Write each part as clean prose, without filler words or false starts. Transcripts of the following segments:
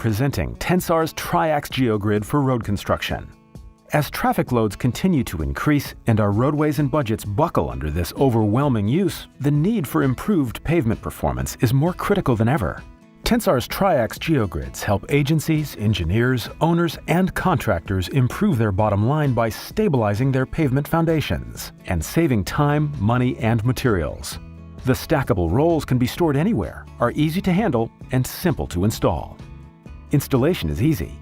presenting Tensar's Triax GeoGrid for road construction. As traffic loads continue to increase and our roadways and budgets buckle under this overwhelming use, the need for improved pavement performance is more critical than ever. Tensar's Triax GeoGrids help agencies, engineers, owners, and contractors improve their bottom line by stabilizing their pavement foundations and saving time, money, and materials. The stackable rolls can be stored anywhere, are easy to handle, and simple to install. Installation is easy.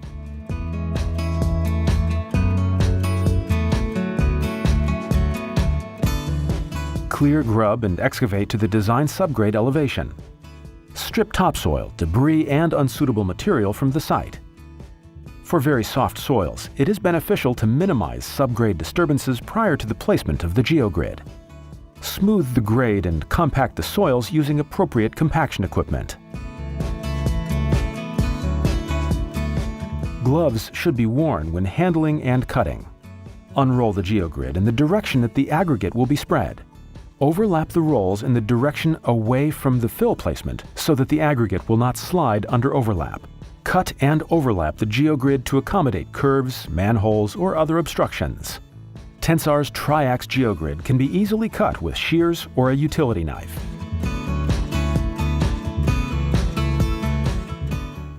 Clear, grub, and excavate to the design subgrade elevation. Strip topsoil, debris, and unsuitable material from the site. For very soft soils, it is beneficial to minimize subgrade disturbances prior to the placement of the GeoGrid. Smooth the grade and compact the soils using appropriate compaction equipment. Gloves should be worn when handling and cutting. Unroll the GeoGrid in the direction that the aggregate will be spread. Overlap the rolls in the direction away from the fill placement so that the aggregate will not slide under overlap. Cut and overlap the GeoGrid to accommodate curves, manholes, or other obstructions. Tensar's Triax GeoGrid can be easily cut with shears or a utility knife.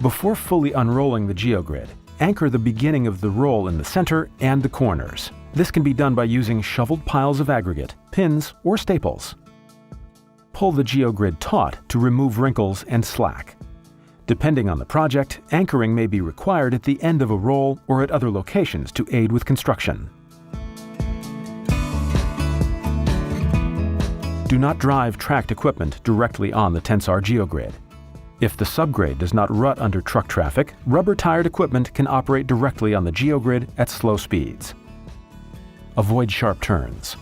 Before fully unrolling the GeoGrid, anchor the beginning of the roll in the center and the corners. This can be done by using shoveled piles of aggregate, pins, or staples. Pull the GeoGrid taut to remove wrinkles and slack. Depending on the project, anchoring may be required at the end of a roll or at other locations to aid with construction. Do not drive tracked equipment directly on the Tensar GeoGrid. If the subgrade does not rut under truck traffic, rubber-tired equipment can operate directly on the GeoGrid at slow speeds. Avoid sharp turns.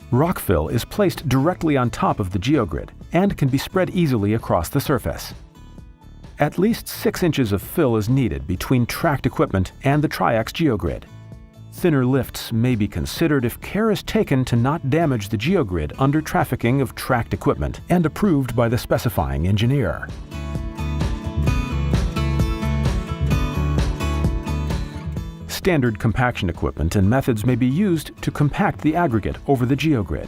Rock fill is placed directly on top of the GeoGrid and can be spread easily across the surface. At least 6 inches of fill is needed between tracked equipment and the Triax GeoGrid. Thinner lifts may be considered if care is taken to not damage the GeoGrid under trafficking of tracked equipment and approved by the specifying engineer. Standard compaction equipment and methods may be used to compact the aggregate over the GeoGrid.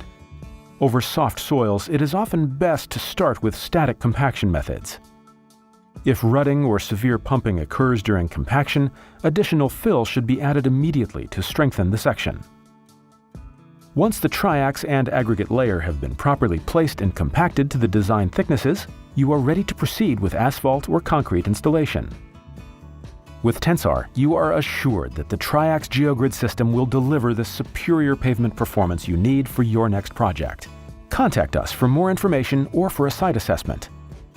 Over soft soils, it is often best to start with static compaction methods. If rutting or severe pumping occurs during compaction, additional fill should be added immediately to strengthen the section. Once the Triax and aggregate layer have been properly placed and compacted to the design thicknesses, you are ready to proceed with asphalt or concrete installation. With Tensar, you are assured that the Triax GeoGrid system will deliver the superior pavement performance you need for your next project. Contact us for more information or for a site assessment.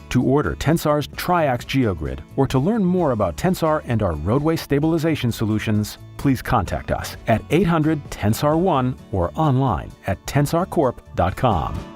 To order Tensar's Triax GeoGrid or to learn more about Tensar and our roadway stabilization solutions, please contact us at 800-TENSAR-1 or online at tensarcorp.com.